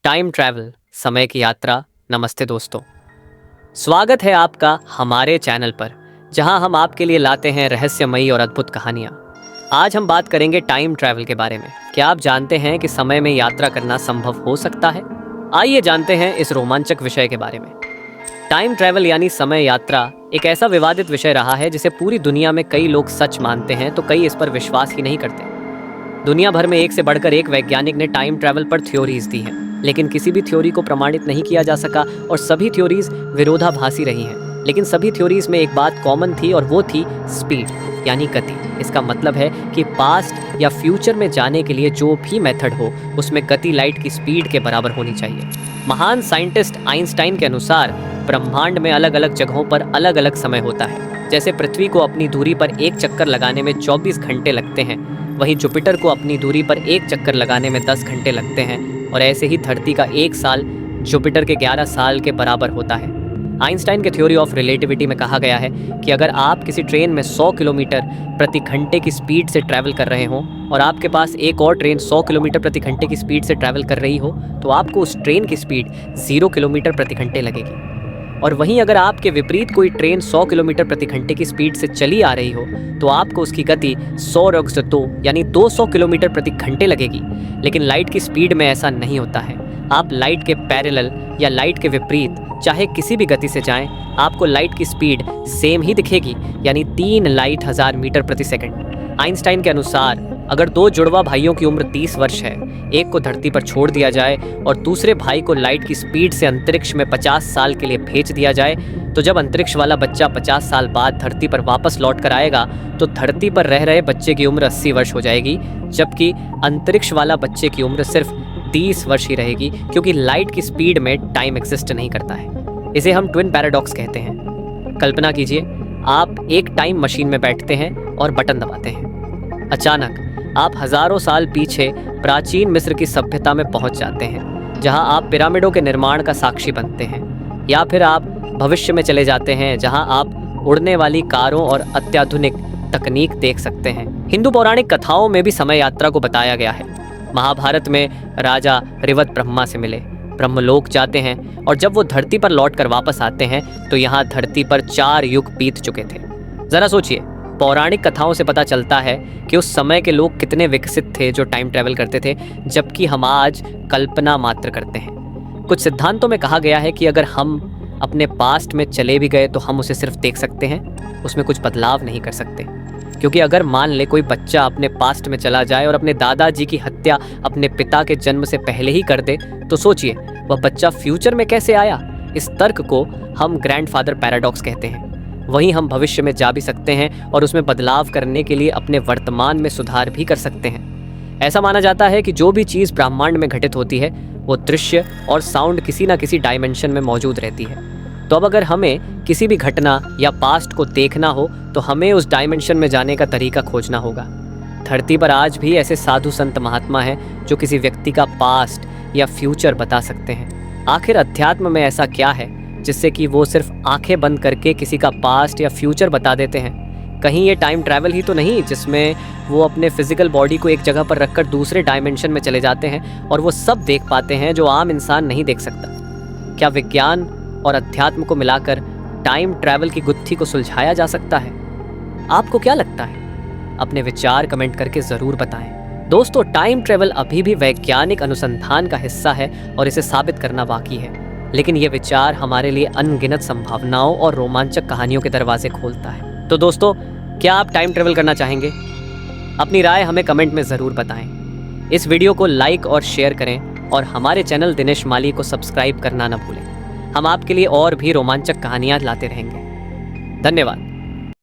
Time travel, समय की यात्रा। नमस्ते दोस्तों, स्वागत है आपका हमारे चैनल पर, जहां हम आपके लिए लाते हैं रहस्यमयी और अद्भुत कहानियां। आज हम बात करेंगे टाइम ट्रैवल के बारे में। क्या आप जानते हैं कि समय में यात्रा करना संभव हो सकता है? आइए जानते हैं इस रोमांचक विषय के बारे में। टाइम ट्रैवल यानी समय यात्रा एक ऐसा विवादित विषय रहा है जिसे पूरी दुनिया में कई लोग सच मानते हैं तो कई इस पर विश्वास ही नहीं करते। दुनिया भर में एक से बढ़कर एक वैज्ञानिक ने टाइम ट्रैवल पर थ्योरीज दी हैं, लेकिन किसी भी थ्योरी को प्रमाणित नहीं किया जा सका और सभी थ्योरीज विरोधाभासी रही हैं। लेकिन सभी थ्योरीज में एक बात कॉमन थी और वो थी स्पीड यानी गति। इसका मतलब है कि पास्ट या फ्यूचर में जाने के लिए जो भी मेथड हो उसमें गति लाइट की स्पीड के बराबर होनी चाहिए। महान साइंटिस्ट आइंस्टाइन के अनुसार ब्रह्मांड में अलग अलग जगहों पर अलग अलग समय होता है। जैसे पृथ्वी को अपनी दूरी पर एक चक्कर लगाने में 24 घंटे लगते हैं, वहीं जुपिटर को अपनी दूरी पर एक चक्कर लगाने में 10 घंटे लगते हैं और ऐसे ही धरती का एक साल जुपिटर के 11 साल के बराबर होता है। आइंस्टाइन के थ्योरी ऑफ रिलेटिविटी में कहा गया है कि अगर आप किसी ट्रेन में 100 किलोमीटर प्रति घंटे की स्पीड से ट्रैवल कर रहे हों और आपके पास एक और ट्रेन 100 किलोमीटर प्रति घंटे की स्पीड से ट्रैवल कर रही हो तो आपको उस ट्रेन की स्पीड 0 किलोमीटर प्रति घंटे लगेगी। और वहीं अगर आपके विपरीत कोई ट्रेन 100 किलोमीटर प्रति घंटे की स्पीड से चली आ रही हो तो आपको उसकी गति 100 यानी 200 किलोमीटर प्रति घंटे लगेगी। लेकिन लाइट की स्पीड में ऐसा नहीं होता है। आप लाइट के पैरेलल या लाइट के विपरीत चाहे किसी भी गति से जाएं, आपको लाइट की स्पीड सेम ही दिखेगी, यानी 3 लाइट 1000 मीटर प्रति सेकंड। आइंस्टाइन के अनुसार अगर दो जुड़वा भाइयों की उम्र 30 वर्ष है, एक को धरती पर छोड़ दिया जाए और दूसरे भाई को लाइट की स्पीड से अंतरिक्ष में 50 साल के लिए भेज दिया जाए, तो जब अंतरिक्ष वाला बच्चा 50 साल बाद धरती पर वापस लौट कर आएगा तो धरती पर रह रहे बच्चे की उम्र 80 वर्ष हो जाएगी, जबकि अंतरिक्ष वाला बच्चे की उम्र सिर्फ 30 वर्ष ही रहेगी, क्योंकि लाइट की स्पीड में टाइम एग्जिस्ट नहीं करता है। इसे हम ट्विन पैराडॉक्स कहते हैं। कल्पना कीजिए, आप एक टाइम मशीन में बैठते हैं और बटन दबाते हैं। अचानक आप हजारों साल पीछे प्राचीन मिस्र की सभ्यता में पहुंच जाते हैं, जहां आप पिरामिडों के निर्माण का साक्षी बनते हैं। या फिर आप भविष्य में चले जाते हैं, जहां आप उड़ने वाली कारों और अत्याधुनिक तकनीक देख सकते हैं। हिंदू पौराणिक कथाओं में भी समय यात्रा को बताया गया है। महाभारत में राजा रिवत ब्रह्मा से मिले, ब्रह्मलोक जाते हैं और जब वो धरती पर लौट कर वापस आते हैं तो यहाँ धरती पर 4 युग बीत चुके थे। जरा सोचिए, पौराणिक कथाओं से पता चलता है कि उस समय के लोग कितने विकसित थे जो टाइम ट्रैवल करते थे, जबकि हम आज कल्पना मात्र करते हैं। कुछ सिद्धांतों में कहा गया है कि अगर हम अपने पास्ट में चले भी गए तो हम उसे सिर्फ देख सकते हैं, उसमें कुछ बदलाव नहीं कर सकते। क्योंकि अगर मान ले कोई बच्चा अपने पास्ट में चला जाए और अपने दादाजी की हत्या अपने पिता के जन्म से पहले ही कर दे, तो सोचिए वह बच्चा फ्यूचर में कैसे आया। इस तर्क को हम ग्रैंडफादर पैराडॉक्स कहते हैं। वहीं हम भविष्य में जा भी सकते हैं और उसमें बदलाव करने के लिए अपने वर्तमान में सुधार भी कर सकते हैं। ऐसा माना जाता है कि जो भी चीज़ ब्रह्मांड में घटित होती है वो दृश्य और साउंड किसी ना किसी डायमेंशन में मौजूद रहती है। तो अब अगर हमें किसी भी घटना या पास्ट को देखना हो तो हमें उस डायमेंशन में जाने का तरीका खोजना होगा। धरती पर आज भी ऐसे साधु संत महात्मा हैं जो किसी व्यक्ति का पास्ट या फ्यूचर बता सकते हैं। आखिर अध्यात्म में ऐसा क्या है जिससे कि वो सिर्फ आंखें बंद करके किसी का पास्ट या फ्यूचर बता देते हैं? कहीं ये टाइम ट्रैवल ही तो नहीं जिसमें वो अपने फिजिकल बॉडी को एक जगह पर रखकर दूसरे डायमेंशन में चले जाते हैं और वो सब देख पाते हैं जो आम इंसान नहीं देख सकता? क्या विज्ञान और अध्यात्म को मिलाकर टाइम ट्रैवल की गुत्थी को सुलझाया जा सकता है? आपको क्या लगता है? अपने विचार कमेंट करके ज़रूर बताएं। दोस्तों, टाइम ट्रैवल अभी भी वैज्ञानिक अनुसंधान का हिस्सा है और इसे साबित करना बाकी है, लेकिन ये विचार हमारे लिए अनगिनत संभावनाओं और रोमांचक कहानियों के दरवाजे खोलता है। तो दोस्तों, क्या आप टाइम ट्रैवल करना चाहेंगे? अपनी राय हमें कमेंट में ज़रूर बताएं। इस वीडियो को लाइक और शेयर करें और हमारे चैनल दिनेश माली को सब्सक्राइब करना न भूलें। हम आपके लिए और भी रोमांचक कहानियाँ लाते रहेंगे। धन्यवाद।